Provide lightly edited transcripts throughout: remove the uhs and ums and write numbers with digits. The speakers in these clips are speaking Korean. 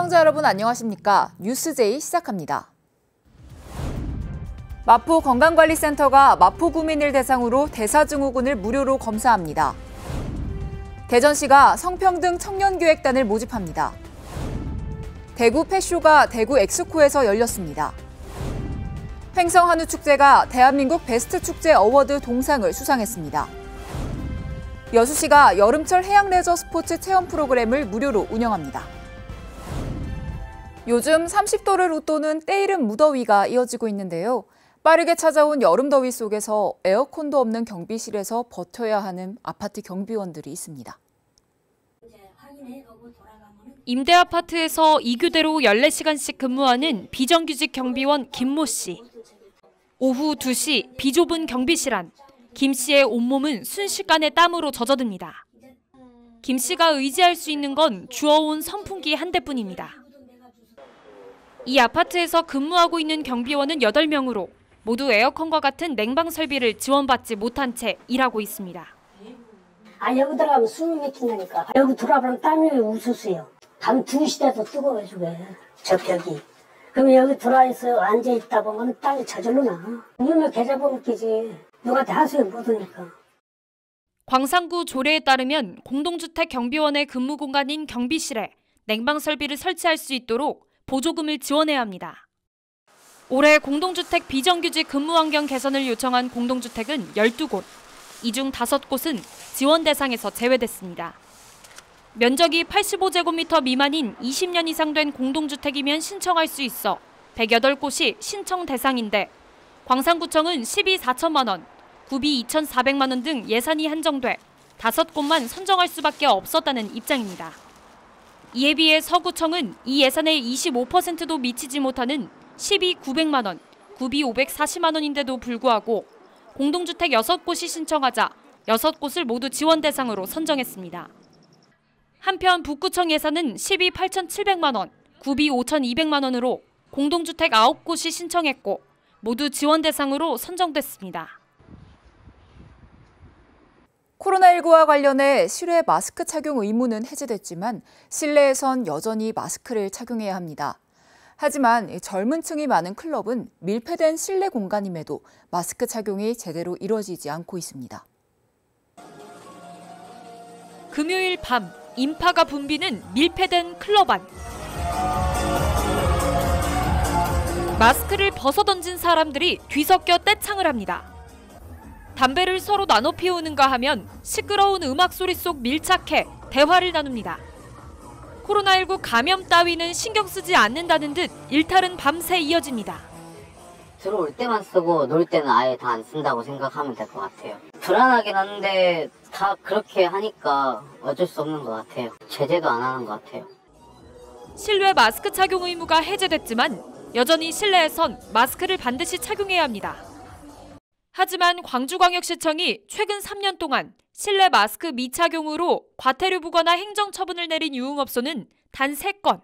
시청자 여러분 안녕하십니까? 뉴스제이 시작합니다. 마포 건강관리센터가 마포 구민을 대상으로 대사증후군을 무료로 검사합니다. 대전시가 성평등 청년기획단을 모집합니다. 대구 펫쇼가 대구 엑스코에서 열렸습니다. 횡성한우축제가 대한민국 베스트 축제 어워드 동상을 수상했습니다. 여수시가 여름철 해양레저 스포츠 체험 프로그램을 무료로 운영합니다. 요즘 30도를 웃도는 때이른 무더위가 이어지고 있는데요. 빠르게 찾아온 여름 더위 속에서 에어컨도 없는 경비실에서 버텨야 하는 아파트 경비원들이 있습니다. 임대 아파트에서 2교대로 14시간씩 근무하는 비정규직 경비원 김모 씨. 오후 2시 비좁은 경비실 안, 김 씨의 온몸은 순식간에 땀으로 젖어듭니다. 김 씨가 의지할 수 있는 건 주워온 선풍기 한 대뿐입니다. 이 아파트에서 근무하고 있는 경비원은 8명으로 모두 에어컨과 같은 냉방 설비를 지원받지 못한 채 일하고 있습니다. 여기 들어가면 숨이 막힌다니까. 여기 들어가면 땀이 우수수요. 밤 2시 돼도 뜨거워지고 저 벽이. 그럼 여기 들어와서 앉아있다 보면 땀이 저절로 나. 누면 계좌번호 끼지. 누구한테 하수에 못 오니까. 광산구 조례에 따르면 공동주택 경비원의 근무 공간인 경비실에 냉방 설비를 설치할 수 있도록 보조금을 지원해야 합니다. 올해 공동주택 비정규직 근무 환경 개선을 요청한 공동주택은 12곳, 이 중 5곳은 지원 대상에서 제외됐습니다. 면적이 85제곱미터 미만인 20년 이상 된 공동주택이면 신청할 수 있어 108곳이 신청 대상인데 광산구청은 시비 4천만 원, 구비 2,400만 원 등 예산이 한정돼 5곳만 선정할 수밖에 없었다는 입장입니다. 이에 비해 서구청은 이 예산의 25%도 미치지 못하는 시비 900만 원, 구비 540만 원인데도 불구하고 공동주택 6곳이 신청하자 6곳을 모두 지원 대상으로 선정했습니다. 한편 북구청 예산은 시비 8,700만 원, 구비 5,200만 원으로 공동주택 9곳이 신청했고 모두 지원 대상으로 선정됐습니다. 코로나19와 관련해 실외 마스크 착용 의무는 해제됐지만 실내에선 여전히 마스크를 착용해야 합니다. 하지만 젊은 층이 많은 클럽은 밀폐된 실내 공간임에도 마스크 착용이 제대로 이루어지지 않고 있습니다. 금요일 밤 인파가 붐비는 밀폐된 클럽 안. 마스크를 벗어던진 사람들이 뒤섞여 떼창을 합니다. 담배를 서로 나눠 피우는가 하면 시끄러운 음악 소리 속 밀착해 대화를 나눕니다. 코로나19 감염 따위는 신경 쓰지 않는다는 듯 일탈은 밤새 이어집니다. 들어올 때만 쓰고 놀 때는 아예 다 안 쓴다고 생각하면 될 것 같아요. 불안하긴 한데 다 그렇게 하니까 어쩔 수 없는 것 같아요. 제재도 안 하는 것 같아요. 실외 마스크 착용 의무가 해제됐지만 여전히 실내에선 마스크를 반드시 착용해야 합니다. 하지만 광주광역시청이 최근 3년 동안 실내 마스크 미착용으로 과태료 부과나 행정처분을 내린 유흥업소는 단 3건.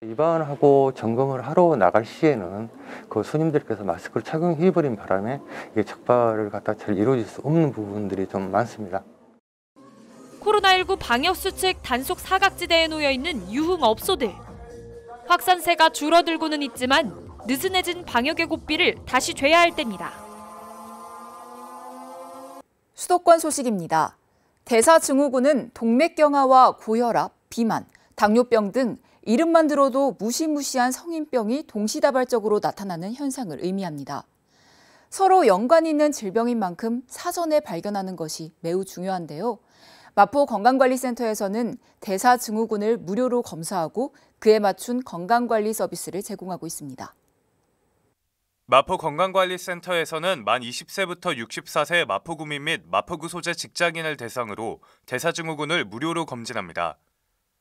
입안하고 점검을 하러 나갈 시에는 그 손님들께서 마스크를 착용해버린 바람에 이게 적발을 갖다 잘 이루어질 수 없는 부분들이 좀 많습니다. 코로나19 방역수칙 단속 사각지대에 놓여 있는 유흥업소들. 확산세가 줄어들고는 있지만 느슨해진 방역의 고삐를 다시 죄야 할 때입니다. 수도권 소식입니다. 대사증후군은 동맥경화와 고혈압, 비만, 당뇨병 등 이름만 들어도 무시무시한 성인병이 동시다발적으로 나타나는 현상을 의미합니다. 서로 연관이 있는 질병인 만큼 사전에 발견하는 것이 매우 중요한데요. 마포 건강관리센터에서는 대사증후군을 무료로 검사하고 그에 맞춘 건강관리 서비스를 제공하고 있습니다. 마포 건강관리센터에서는 만 20세부터 64세 마포구민 및 마포구 소재 직장인을 대상으로 대사증후군을 무료로 검진합니다.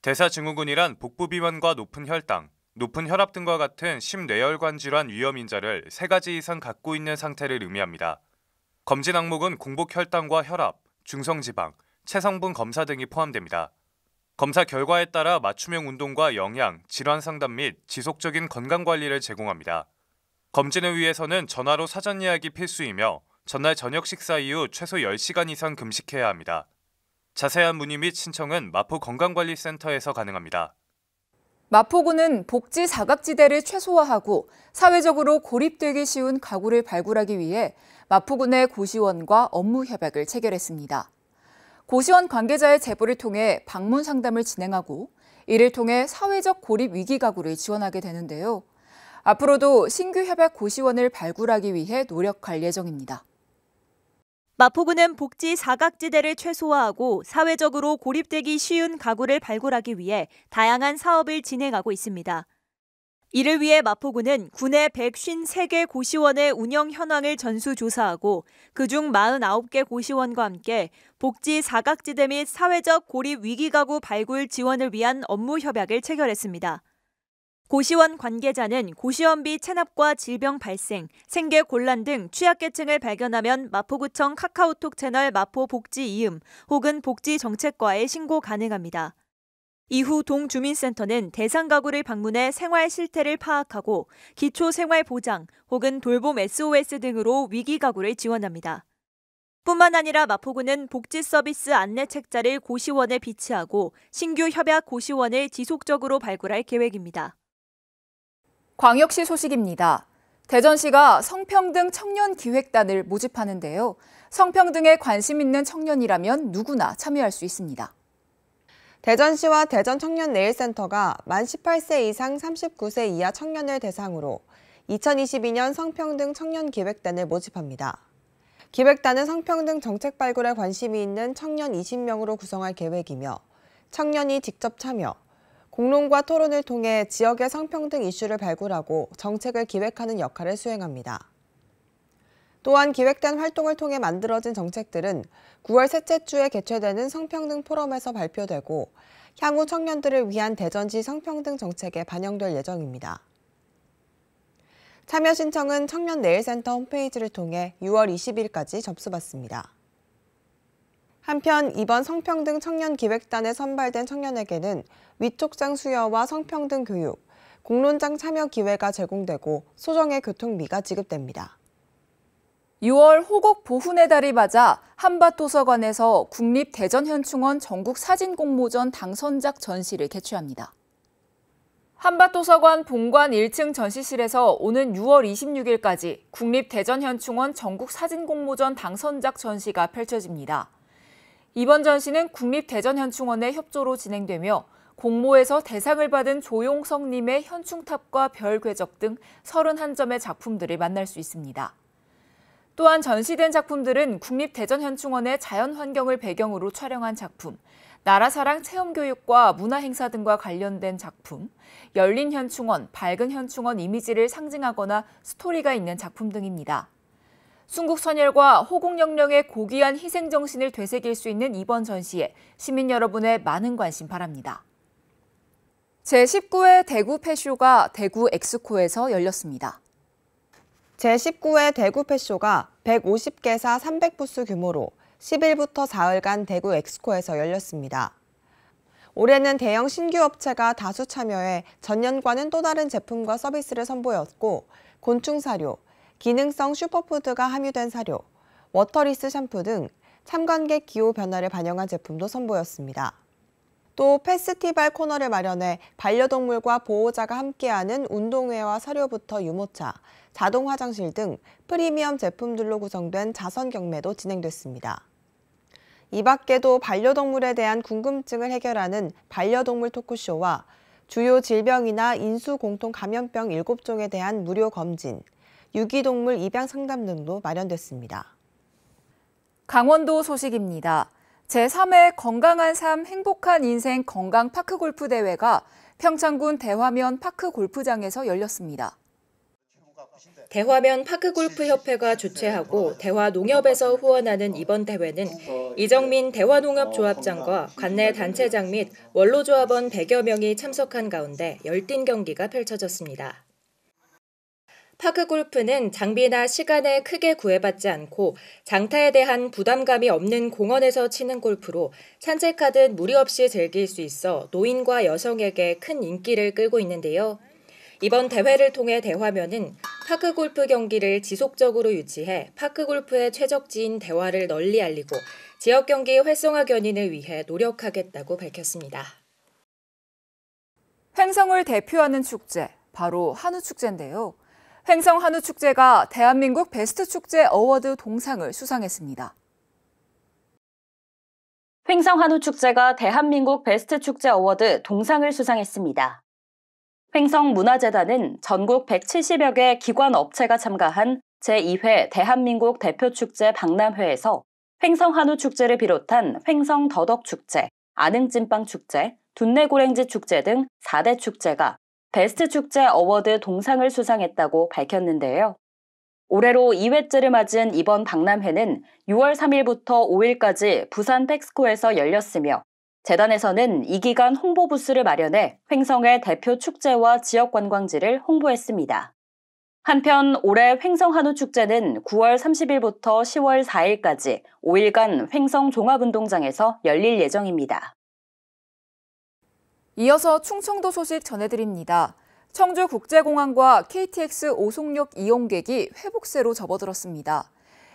대사증후군이란 복부비만과 높은 혈당, 높은 혈압 등과 같은 심뇌혈관 질환 위험 인자를 3가지 이상 갖고 있는 상태를 의미합니다. 검진 항목은 공복 혈당과 혈압, 중성지방, 체성분 검사 등이 포함됩니다. 검사 결과에 따라 맞춤형 운동과 영양, 질환 상담 및 지속적인 건강관리를 제공합니다. 검진을 위해서는 전화로 사전 예약이 필수이며 전날 저녁 식사 이후 최소 10시간 이상 금식해야 합니다. 자세한 문의 및 신청은 마포 건강관리센터에서 가능합니다. 마포구는 복지 사각지대를 최소화하고 사회적으로 고립되기 쉬운 가구를 발굴하기 위해 마포구 내 고시원과 업무 협약을 체결했습니다. 고시원 관계자의 제보를 통해 방문 상담을 진행하고 이를 통해 사회적 고립 위기 가구를 지원하게 되는데요. 앞으로도 신규 협약 고시원을 발굴하기 위해 노력할 예정입니다. 마포구는 복지 사각지대를 최소화하고 사회적으로 고립되기 쉬운 가구를 발굴하기 위해 다양한 사업을 진행하고 있습니다. 이를 위해 마포구는 구내 153개 고시원의 운영 현황을 전수조사하고 그중 49개 고시원과 함께 복지 사각지대 및 사회적 고립 위기가구 발굴 지원을 위한 업무 협약을 체결했습니다. 고시원 관계자는 고시원비 체납과 질병 발생, 생계 곤란 등 취약계층을 발견하면 마포구청 카카오톡 채널 마포복지이음 혹은 복지정책과에 신고 가능합니다. 이후 동주민센터는 대상 가구를 방문해 생활 실태를 파악하고 기초생활보장 혹은 돌봄 SOS 등으로 위기 가구를 지원합니다. 뿐만 아니라 마포구는 복지 서비스 안내 책자를 고시원에 비치하고 신규 협약 고시원을 지속적으로 발굴할 계획입니다. 광역시 소식입니다. 대전시가 성평등 청년기획단을 모집하는데요. 성평등에 관심 있는 청년이라면 누구나 참여할 수 있습니다. 대전시와 대전청년내일센터가 만 18세 이상 39세 이하 청년을 대상으로 2022년 성평등 청년기획단을 모집합니다. 기획단은 성평등 정책 발굴에 관심이 있는 청년 20명으로 구성할 계획이며 청년이 직접 참여, 공론과 토론을 통해 지역의 성평등 이슈를 발굴하고 정책을 기획하는 역할을 수행합니다. 또한 기획단 활동을 통해 만들어진 정책들은 9월 셋째 주에 개최되는 성평등 포럼에서 발표되고 향후 청년들을 위한 대전시 성평등 정책에 반영될 예정입니다. 참여 신청은 청년내일센터 홈페이지를 통해 6월 20일까지 접수받습니다. 한편 이번 성평등 청년기획단에 선발된 청년에게는 위촉장 수여와 성평등 교육, 공론장 참여 기회가 제공되고 소정의 교통비가 지급됩니다. 6월 호국 보훈의 달이 맞아 한밭도서관에서 국립대전현충원 전국사진공모전 당선작 전시를 개최합니다. 한밭도서관 본관 1층 전시실에서 오는 6월 26일까지 국립대전현충원 전국사진공모전 당선작 전시가 펼쳐집니다. 이번 전시는 국립대전현충원의 협조로 진행되며 공모에서 대상을 받은 조용성님의 현충탑과 별 궤적 등 31점의 작품들을 만날 수 있습니다. 또한 전시된 작품들은 국립대전현충원의 자연환경을 배경으로 촬영한 작품, 나라사랑 체험교육과 문화행사 등과 관련된 작품, 열린현충원, 밝은현충원 이미지를 상징하거나 스토리가 있는 작품 등입니다. 순국선열과 호국영령의 고귀한 희생정신을 되새길 수 있는 이번 전시에 시민 여러분의 많은 관심 바랍니다. 제19회 대구 펫쇼가 대구 엑스코에서 열렸습니다. 제19회 대구 펫쇼가 150개사 300부스 규모로 10일부터 4일간 대구 엑스코에서 열렸습니다. 올해는 대형 신규 업체가 다수 참여해 전년과는 또 다른 제품과 서비스를 선보였고 곤충사료, 기능성 슈퍼푸드가 함유된 사료, 워터리스 샴푸 등 참관객 기호 변화를 반영한 제품도 선보였습니다. 또 페스티벌 코너를 마련해 반려동물과 보호자가 함께하는 운동회와 사료부터 유모차, 자동 화장실 등 프리미엄 제품들로 구성된 자선 경매도 진행됐습니다. 이 밖에도 반려동물에 대한 궁금증을 해결하는 반려동물 토크쇼와 주요 질병이나 인수 공통 감염병 7종에 대한 무료 검진, 유기동물 입양 상담 등도 마련됐습니다. 강원도 소식입니다. 제3회 건강한 삶 행복한 인생 건강 파크 골프 대회가 평창군 대화면 파크 골프장에서 열렸습니다. 대화면 파크골프협회가 주최하고 대화농협에서 후원하는 이번 대회는 이정민 대화농협조합장과 관내 단체장 및 원로조합원 100여 명이 참석한 가운데 열띤 경기가 펼쳐졌습니다. 파크골프는 장비나 시간에 크게 구애받지 않고 장타에 대한 부담감이 없는 공원에서 치는 골프로 산책하듯 무리 없이 즐길 수 있어 노인과 여성에게 큰 인기를 끌고 있는데요. 이번 대회를 통해 대화면은 파크골프 경기를 지속적으로 유지해 파크골프의 최적지인 대화를 널리 알리고 지역 경기 활성화 견인을 위해 노력하겠다고 밝혔습니다. 횡성을 대표하는 축제, 바로 한우축제인데요. 횡성 한우축제가 대한민국 베스트 축제 어워드 동상을 수상했습니다. 횡성 한우축제가 대한민국 베스트 축제 어워드 동상을 수상했습니다. 횡성문화재단은 전국 170여 개 기관 업체가 참가한 제2회 대한민국 대표축제 박람회에서 횡성 한우축제를 비롯한 횡성 더덕축제, 안흥찐빵축제, 둔내고랭지 축제 등 4대 축제가 베스트 축제 어워드 동상을 수상했다고 밝혔는데요. 올해로 2회째를 맞은 이번 박람회는 6월 3일부터 5일까지 부산 팩스코에서 열렸으며 재단에서는 이 기간 홍보 부스를 마련해 횡성의 대표 축제와 지역 관광지를 홍보했습니다. 한편 올해 횡성 한우축제는 9월 30일부터 10월 4일까지 5일간 횡성 종합운동장에서 열릴 예정입니다. 이어서 충청도 소식 전해드립니다. 청주국제공항과 KTX 오송역 이용객이 회복세로 접어들었습니다.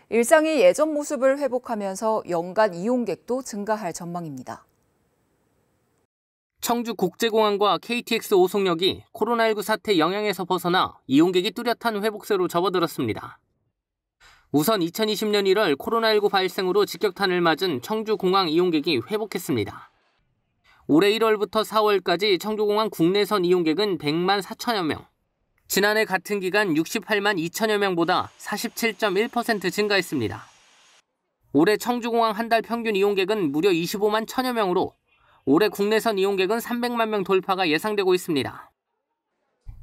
일상이 예전 모습을 회복하면서 연간 이용객도 증가할 전망입니다. 청주국제공항과 KTX 오송역이 코로나19 사태 영향에서 벗어나 이용객이 뚜렷한 회복세로 접어들었습니다. 우선 2020년 1월 코로나19 발생으로 직격탄을 맞은 청주공항 이용객이 회복했습니다. 올해 1월부터 4월까지 청주공항 국내선 이용객은 100만 4천여 명, 지난해 같은 기간 68만 2천여 명보다 47.1% 증가했습니다. 올해 청주공항 한 달 평균 이용객은 무려 25만 1천여 명으로 올해 국내선 이용객은 300만 명 돌파가 예상되고 있습니다.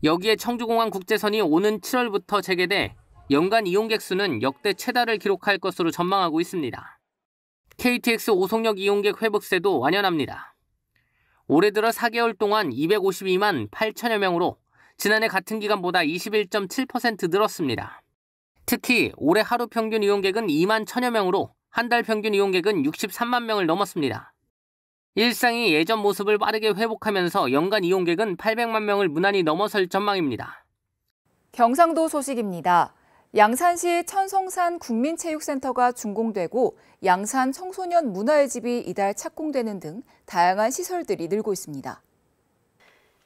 여기에 청주공항 국제선이 오는 7월부터 재개돼 연간 이용객 수는 역대 최다를 기록할 것으로 전망하고 있습니다. KTX 오송역 이용객 회복세도 완연합니다. 올해 들어 4개월 동안 252만 8천여 명으로 지난해 같은 기간보다 21.7% 늘었습니다. 특히 올해 하루 평균 이용객은 2만 1천여 명으로 한 달 평균 이용객은 63만 명을 넘었습니다. 일상이 예전 모습을 빠르게 회복하면서 연간 이용객은 800만 명을 무난히 넘어설 전망입니다. 경상도 소식입니다. 양산시 천성산 국민체육센터가 준공되고 양산 청소년 문화의 집이 이달 착공되는 등 다양한 시설들이 늘고 있습니다.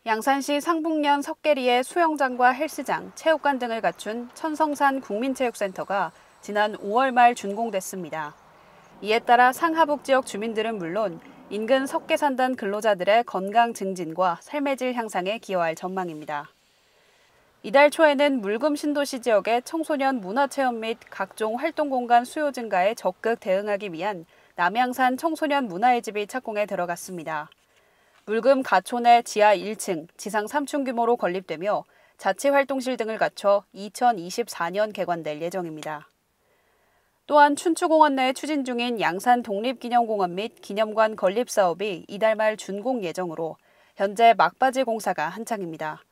양산시 상북면 석계리에 수영장과 헬스장, 체육관 등을 갖춘 천성산 국민체육센터가 지난 5월 말 준공됐습니다. 이에 따라 상하북 지역 주민들은 물론 인근 석계산단 근로자들의 건강 증진과 삶의 질 향상에 기여할 전망입니다. 이달 초에는 물금 신도시 지역의 청소년 문화체험 및 각종 활동공간 수요 증가에 적극 대응하기 위한 남양산 청소년 문화의 집이 착공에 들어갔습니다. 물금 가촌의 지하 1층, 지상 3층 규모로 건립되며 자치활동실 등을 갖춰 2024년 개관될 예정입니다. 또한 춘추공원 내에 추진 중인 양산 독립기념공원 및 기념관 건립 사업이 이달 말 준공 예정으로 현재 막바지 공사가 한창입니다.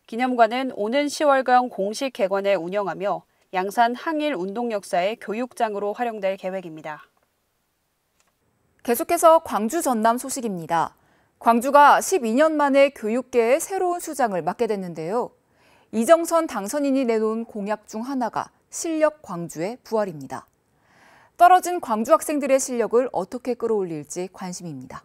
기념관은 오는 10월경 공식 개관에 운영하며 양산 항일 운동 역사의 교육장으로 활용될 계획입니다. 계속해서 광주 전남 소식입니다. 광주가 12년 만에 교육계의 새로운 수장을 맡게 됐는데요. 이정선 당선인이 내놓은 공약 중 하나가 실력 광주의 부활입니다. 떨어진 광주 학생들의 실력을 어떻게 끌어올릴지 관심입니다.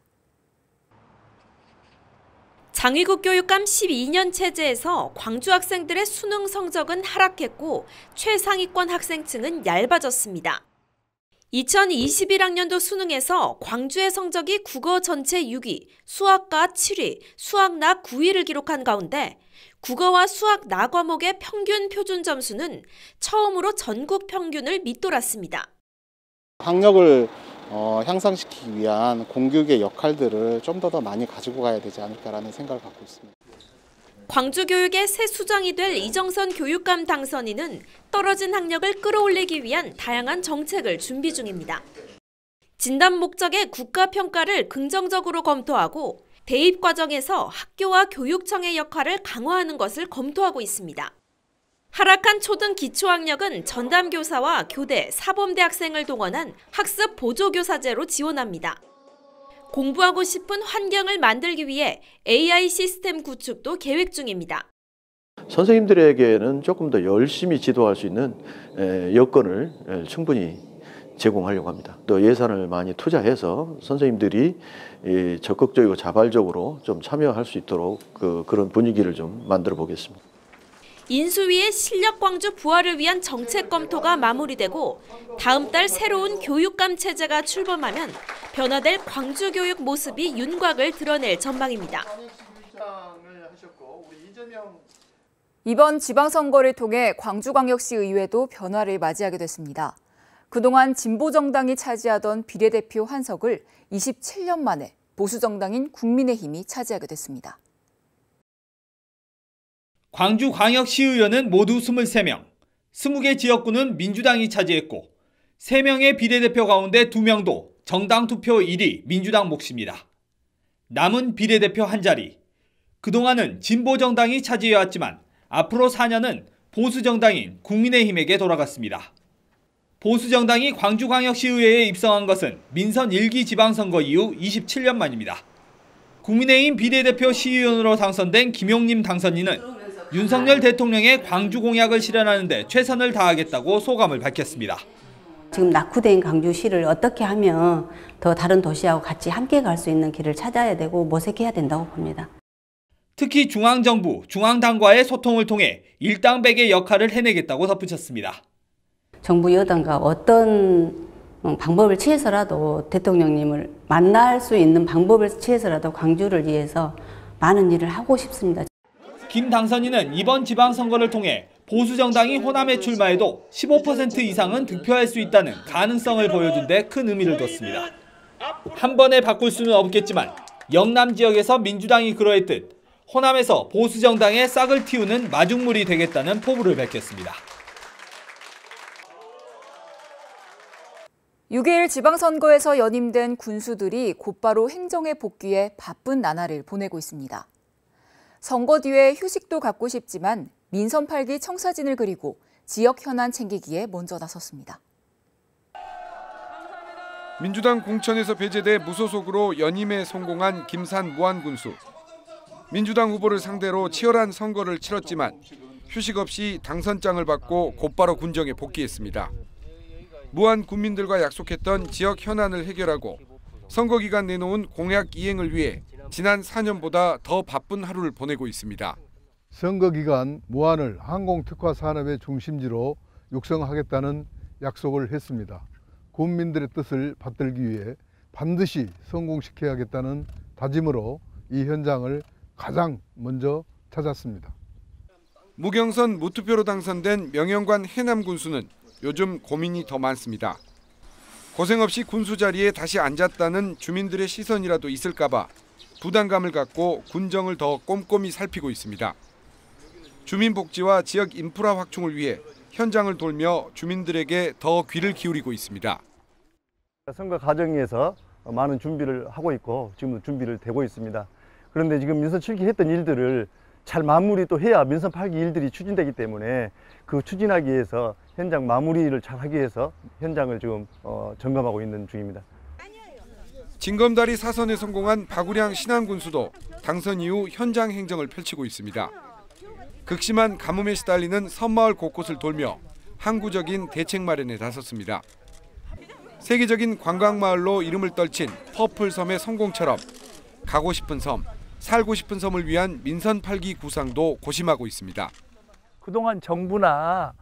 장위국 교육감 12년 체제에서 광주 학생들의 수능 성적은 하락했고 최상위권 학생층은 얇아졌습니다. 2021학년도 수능에서 광주의 성적이 국어 전체 6위, 수학과 7위, 수학나 9위를 기록한 가운데 국어와 수학 나 과목의 평균 표준 점수는 처음으로 전국 평균을 밑돌았습니다. 학력을 향상시키기 위한 공교육의 역할들을 좀 더 많이 가지고 가야 되지 않을까라는 생각을 갖고 있습니다. 광주 교육의 새 수장이 될 이정선 교육감 당선인은 떨어진 학력을 끌어올리기 위한 다양한 정책을 준비 중입니다. 진단 목적의 국가평가를 긍정적으로 검토하고 대입 과정에서 학교와 교육청의 역할을 강화하는 것을 검토하고 있습니다. 하락한 초등 기초학력은 전담교사와 교대, 사범대 학생을 동원한 학습 보조교사제로 지원합니다. 공부하고 싶은 환경을 만들기 위해 AI 시스템 구축도 계획 중입니다. 선생님들에게는 조금 더 열심히 지도할 수 있는 여건을 충분히 제공하려고 합니다. 또 예산을 많이 투자해서 선생님들이 적극적이고 자발적으로 좀 참여할 수 있도록 그런 분위기를 좀 만들어 보겠습니다. 인수위의 실력 광주 부활을 위한 정책 검토가 마무리되고 다음 달 새로운 교육감 체제가 출범하면 변화될 광주 교육 모습이 윤곽을 드러낼 전망입니다. 이번 지방선거를 통해 광주광역시 의회도 변화를 맞이하게 됐습니다. 그동안 진보정당이 차지하던 비례대표 한석을 27년 만에 보수정당인 국민의힘이 차지하게 됐습니다. 광주광역시의원은 모두 23명, 20개 지역구는 민주당이 차지했고 3명의 비례대표 가운데 2명도 정당 투표 1위 민주당 몫입니다. 남은 비례대표 한 자리, 그동안은 진보정당이 차지해왔지만 앞으로 4년은 보수정당인 국민의힘에게 돌아갔습니다. 보수정당이 광주광역시의회에 입성한 것은 민선 1기 지방선거 이후 27년 만입니다. 국민의힘 비례대표 시의원으로 당선된 김용림 당선인은 윤석열 대통령의 광주 공약을 실현하는 데 최선을 다하겠다고 소감을 밝혔습니다. 지금 낙후된 광주시를 어떻게 하면 더 다른 도시하고 같이 함께 갈 수 있는 길을 찾아야 되고 모색해야 된다고 봅니다. 특히 중앙정부, 중앙당과의 소통을 통해 일당백의 역할을 해내겠다고 덧붙였습니다. 정부 여당과 어떤 방법을 취해서라도 대통령님을 만날 수 있는 방법을 취해서라도 광주를 위해서 많은 일을 하고 싶습니다. 김 당선인은 이번 지방선거를 통해 보수정당이 호남에 출마해도 15% 이상은 득표할 수 있다는 가능성을 보여준 데 큰 의미를 뒀습니다. 한 번에 바꿀 수는 없겠지만 영남 지역에서 민주당이 그러했듯 호남에서 보수정당의 싹을 틔우는 마중물이 되겠다는 포부를 밝혔습니다. 6.21 지방선거에서 연임된 군수들이 곧바로 행정에 복귀해 바쁜 나날을 보내고 있습니다. 선거 뒤에 휴식도 갖고 싶지만 민선 8기 청사진을 그리고 지역 현안 챙기기에 먼저 나섰습니다. 민주당 공천에서 배제돼 무소속으로 연임에 성공한 김산 무안군수. 민주당 후보를 상대로 치열한 선거를 치렀지만 휴식 없이 당선장을 받고 곧바로 군정에 복귀했습니다. 무안 군민들과 약속했던 지역 현안을 해결하고 선거 기간 내놓은 공약 이행을 위해 지난 4년보다 더 바쁜 하루를 보내고 있습니다. 선거 기간 무안을 항공특화 산업의 중심지로 육성하겠다는 약속을 했습니다. 군민들의 뜻을 받들기 위해 반드시 성공시켜야겠다는 다짐으로 이 현장을 가장 먼저 찾았습니다. 무경선 무투표로 당선된 명영관 해남 군수는 요즘 고민이 더 많습니다. 고생 없이 군수 자리에 다시 앉았다는 주민들의 시선이라도 있을까 봐 부담감을 갖고 군정을 더 꼼꼼히 살피고 있습니다. 주민복지와 지역 인프라 확충을 위해 현장을 돌며 주민들에게 더 귀를 기울이고 있습니다. 선거 과정에서 많은 준비를 하고 있고 지금도 준비를 되고 있습니다. 그런데 지금 민선 7기 했던 일들을 잘 마무리 또 해야 민선 8기 일들이 추진되기 때문에 그 추진하기 위해서 현장 마무리를 잘 하기 위해서 현장을 지금 점검하고 있는 중입니다. 징검다리 사선에 성공한 박우량 신안군수도 당선 이후 현장 행정을 펼치고 있습니다. 극심한 가뭄에 시달리는 섬마을 곳곳을 돌며 항구적인 대책 마련에 나섰습니다. 세계적인 관광마을로 이름을 떨친 퍼플섬의 성공처럼 가고 싶은 섬, 살고 싶은 섬을 위한 민선 8기 구상도 고심하고 있습니다. 그동안 정부나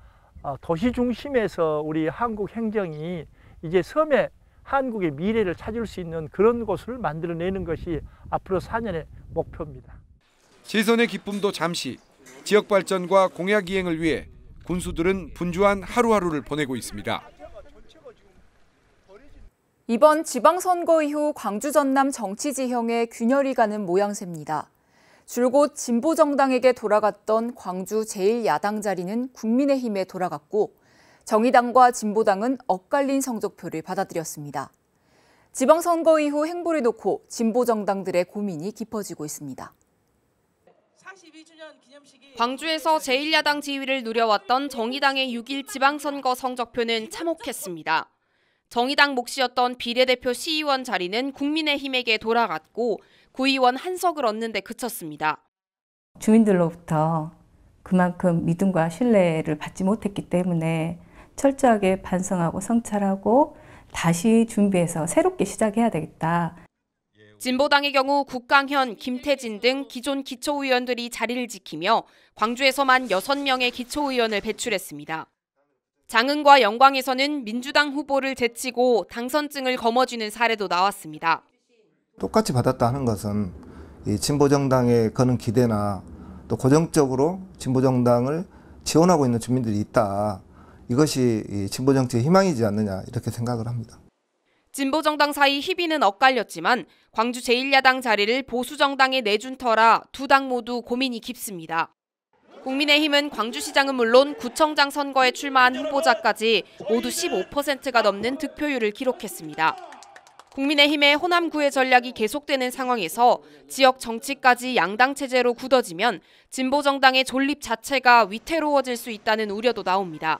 도시 중심에서 우리 한국 행정이 이제 섬에 한국의 미래를 찾을 수 있는 그런 곳을 만들어내는 것이 앞으로 4년의 목표입니다. 재선의 기쁨도 잠시, 지역 발전과 공약 이행을 위해 군수들은 분주한 하루하루를 보내고 있습니다. 이번 지방선거 이후 광주 전남 정치 지형에 균열이 가는 모양새입니다. 줄곧 진보정당에게 돌아갔던 광주 제1야당 자리는 국민의힘에 돌아갔고 정의당과 진보당은 엇갈린 성적표를 받아들였습니다. 지방선거 이후 행보를 놓고 진보정당들의 고민이 깊어지고 있습니다. 광주에서 제1야당 지위를 누려왔던 정의당의 6.1 지방선거 성적표는 참혹했습니다. 정의당 몫이었던 비례대표 시의원 자리는 국민의힘에게 돌아갔고 구의원 한석을 얻는 데 그쳤습니다. 주민들로부터 그만큼 믿음과 신뢰를 받지 못했기 때문에 철저하게 반성하고 성찰하고 다시 준비해서 새롭게 시작해야 되겠다. 진보당의 경우 국강현, 김태진 등 기존 기초의원들이 자리를 지키며 광주에서만 6명의 기초의원을 배출했습니다. 장흥과 영광에서는 민주당 후보를 제치고 당선증을 거머쥐는 사례도 나왔습니다. 똑같이 받았다 하는 것은 이 진보정당에 거는 기대나 또 고정적으로 진보정당을 지원하고 있는 주민들이 있다. 이것이 이 진보정치의 희망이지 않느냐 이렇게 생각을 합니다. 진보정당 사이 희비는 엇갈렸지만 광주 제1야당 자리를 보수정당에 내준 터라 두 당 모두 고민이 깊습니다. 국민의힘은 광주시장은 물론 구청장 선거에 출마한 후보자까지 모두 15%가 넘는 득표율을 기록했습니다. 국민의힘의 호남구의 전략이 계속되는 상황에서 지역 정치까지 양당 체제로 굳어지면 진보정당의 존립 자체가 위태로워질 수 있다는 우려도 나옵니다.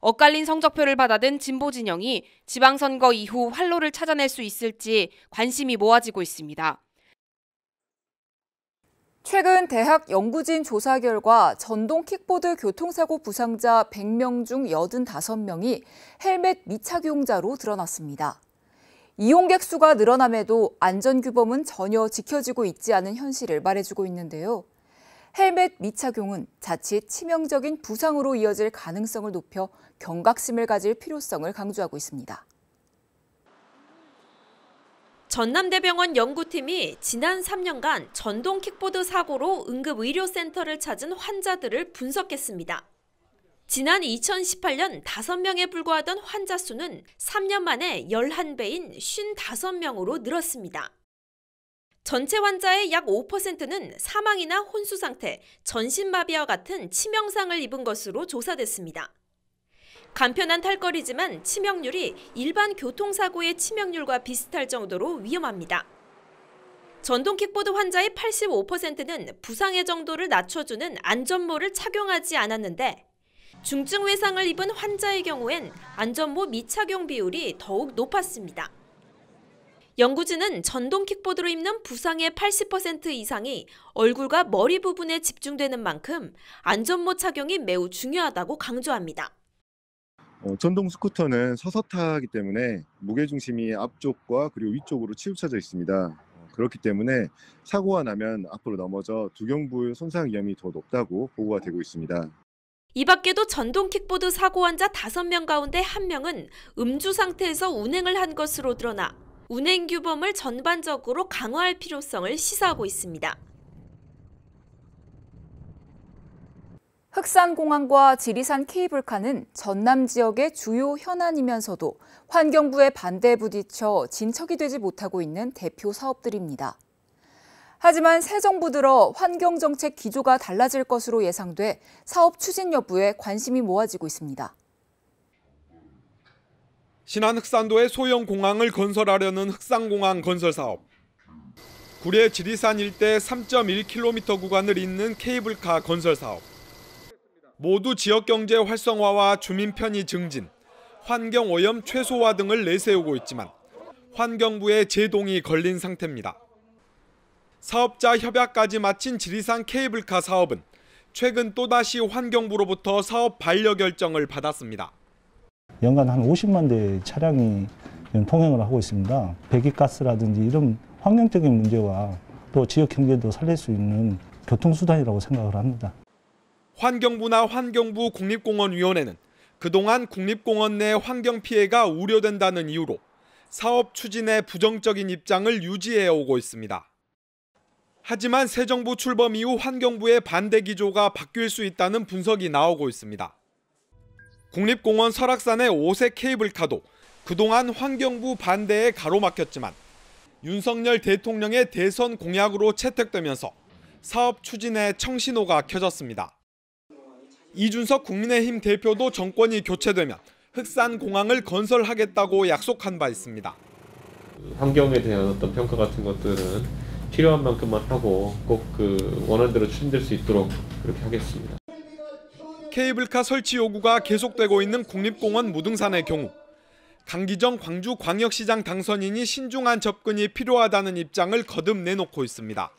엇갈린 성적표를 받아든 진보 진영이 지방선거 이후 활로를 찾아낼 수 있을지 관심이 모아지고 있습니다. 최근 대학 연구진 조사 결과 전동 킥보드 교통사고 부상자 100명 중 85명이 헬멧 미착용자로 드러났습니다. 이용객 수가 늘어남에도 안전규범은 전혀 지켜지고 있지 않은 현실을 말해주고 있는데요. 헬멧 미착용은 자칫 치명적인 부상으로 이어질 가능성을 높여 경각심을 가질 필요성을 강조하고 있습니다. 전남대병원 연구팀이 지난 3년간 전동 킥보드 사고로 응급의료센터를 찾은 환자들을 분석했습니다. 지난 2018년 5명에 불과하던 환자 수는 3년 만에 11배인 55명으로 늘었습니다. 전체 환자의 약 5%는 사망이나 혼수 상태, 전신마비와 같은 치명상을 입은 것으로 조사됐습니다. 간편한 탈거리지만 치명률이 일반 교통사고의 치명률과 비슷할 정도로 위험합니다. 전동 킥보드 환자의 85%는 부상의 정도를 낮춰주는 안전모를 착용하지 않았는데 중증 외상을 입은 환자의 경우엔 안전모 미착용 비율이 더욱 높았습니다. 연구진은 전동 킥보드로 입는 부상의 80% 이상이 얼굴과 머리 부분에 집중되는 만큼 안전모 착용이 매우 중요하다고 강조합니다. 전동 스쿠터는 서서 타기 때문에 무게중심이 앞쪽과 그리고 위쪽으로 치우쳐져 있습니다. 그렇기 때문에 사고가 나면 앞으로 넘어져 두경부 손상 위험이 더 높다고 보고가 되고 있습니다. 이 밖에도 전동 킥보드 사고 환자 5명 가운데 1명은 음주 상태에서 운행을 한 것으로 드러나 운행 규범을 전반적으로 강화할 필요성을 시사하고 있습니다. 흑산공항과 지리산 케이블카는 전남 지역의 주요 현안이면서도 환경부의 반대에 부딪혀 진척이 되지 못하고 있는 대표 사업들입니다. 하지만 새 정부 들어 환경정책 기조가 달라질 것으로 예상돼 사업 추진 여부에 관심이 모아지고 있습니다. 신안 흑산도에 소형 공항을 건설하려는 흑산공항 건설 사업. 구례 지리산 일대 3.1km 구간을 잇는 케이블카 건설 사업. 모두 지역경제 활성화와 주민 편의 증진, 환경오염 최소화 등을 내세우고 있지만 환경부의 제동이 걸린 상태입니다. 사업자 협약까지 마친 지리산 케이블카 사업은 최근 또다시 환경부로부터 사업 반려 결정을 받았습니다. 연간 한 50만 대 차량이 통행을 하고 있습니다. 배기가스라든지 이런 환경적인 문제와 또 지역 경제도 살릴 수 있는 교통수단이라고 생각을 합니다. 환경부나 환경부 국립공원위원회는 그동안 국립공원 내 환경 피해가 우려된다는 이유로 사업 추진에 부정적인 입장을 유지해오고 있습니다. 하지만 새 정부 출범 이후 환경부의 반대 기조가 바뀔 수 있다는 분석이 나오고 있습니다. 국립공원 설악산의 5색 케이블카도 그동안 환경부 반대에 가로막혔지만 윤석열 대통령의 대선 공약으로 채택되면서 사업 추진에 청신호가 켜졌습니다. 이준석 국민의힘 대표도 정권이 교체되면 흑산공항을 건설하겠다고 약속한 바 있습니다. 환경에 대한 어떤 평가 같은 것들은 필요한 만큼만 하고 꼭 원안대로 추진될 수 있도록 그렇게 하겠습니다. 케이블카 설치 요구가 계속되고 있는 국립공원 무등산의 경우 강기정 광주광역시장 당선인이 신중한 접근이 필요하다는 입장을 거듭 내놓고 있습니다.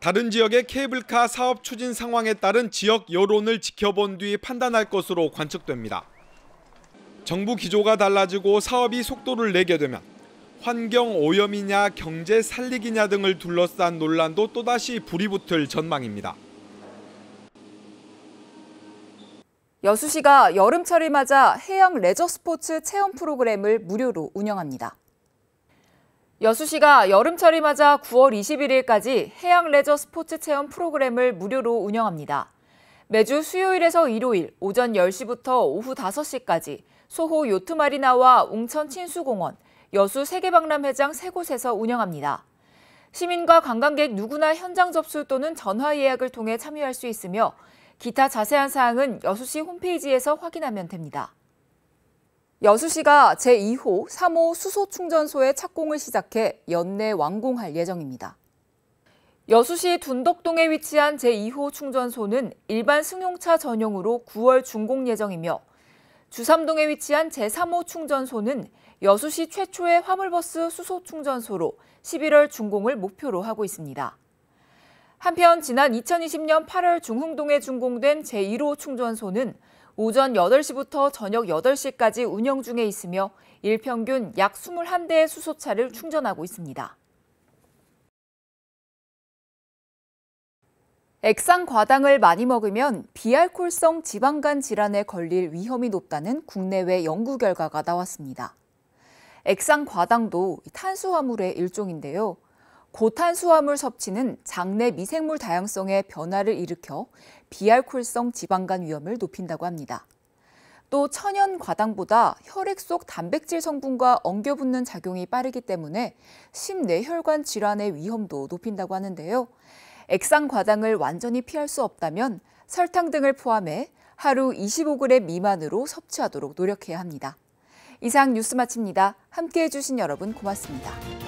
다른 지역의 케이블카 사업 추진 상황에 따른 지역 여론을 지켜본 뒤 판단할 것으로 관측됩니다. 정부 기조가 달라지고 사업이 속도를 내게 되면 환경 오염이냐 경제 살리기냐 등을 둘러싼 논란도 또다시 불이 붙을 전망입니다. 여수시가 여름철을 맞아 해양 레저 스포츠 체험 프로그램을 무료로 운영합니다. 여수시가 여름철을 맞아 9월 21일까지 해양 레저 스포츠 체험 프로그램을 무료로 운영합니다. 매주 수요일에서 일요일 오전 10시부터 오후 5시까지 소호 요트마리나와 웅천 친수공원, 여수 세계박람회장 3곳에서 운영합니다. 시민과 관광객 누구나 현장 접수 또는 전화 예약을 통해 참여할 수 있으며 기타 자세한 사항은 여수시 홈페이지에서 확인하면 됩니다. 여수시가 제2호, 3호 수소충전소의 착공을 시작해 연내 완공할 예정입니다. 여수시 둔덕동에 위치한 제2호 충전소는 일반 승용차 전용으로 9월 준공 예정이며 주삼동에 위치한 제3호 충전소는 여수시 최초의 화물버스 수소충전소로 11월 준공을 목표로 하고 있습니다. 한편 지난 2020년 8월 중흥동에 준공된 제1호 충전소는 오전 8시부터 저녁 8시까지 운영 중에 있으며 일평균 약 21대의 수소차를 충전하고 있습니다. 액상과당을 많이 먹으면 비알코올성 지방간 질환에 걸릴 위험이 높다는 국내외 연구 결과가 나왔습니다. 액상과당도 탄수화물의 일종인데요. 고탄수화물 섭취는 장내 미생물 다양성의 변화를 일으켜 비알코올성 지방간 위험을 높인다고 합니다. 또 천연과당보다 혈액 속 단백질 성분과 엉겨붙는 작용이 빠르기 때문에 심뇌혈관 질환의 위험도 높인다고 하는데요. 액상과당을 완전히 피할 수 없다면 설탕 등을 포함해 하루 25g 미만으로 섭취하도록 노력해야 합니다. 이상 뉴스 마칩니다. 함께해 주신 여러분 고맙습니다.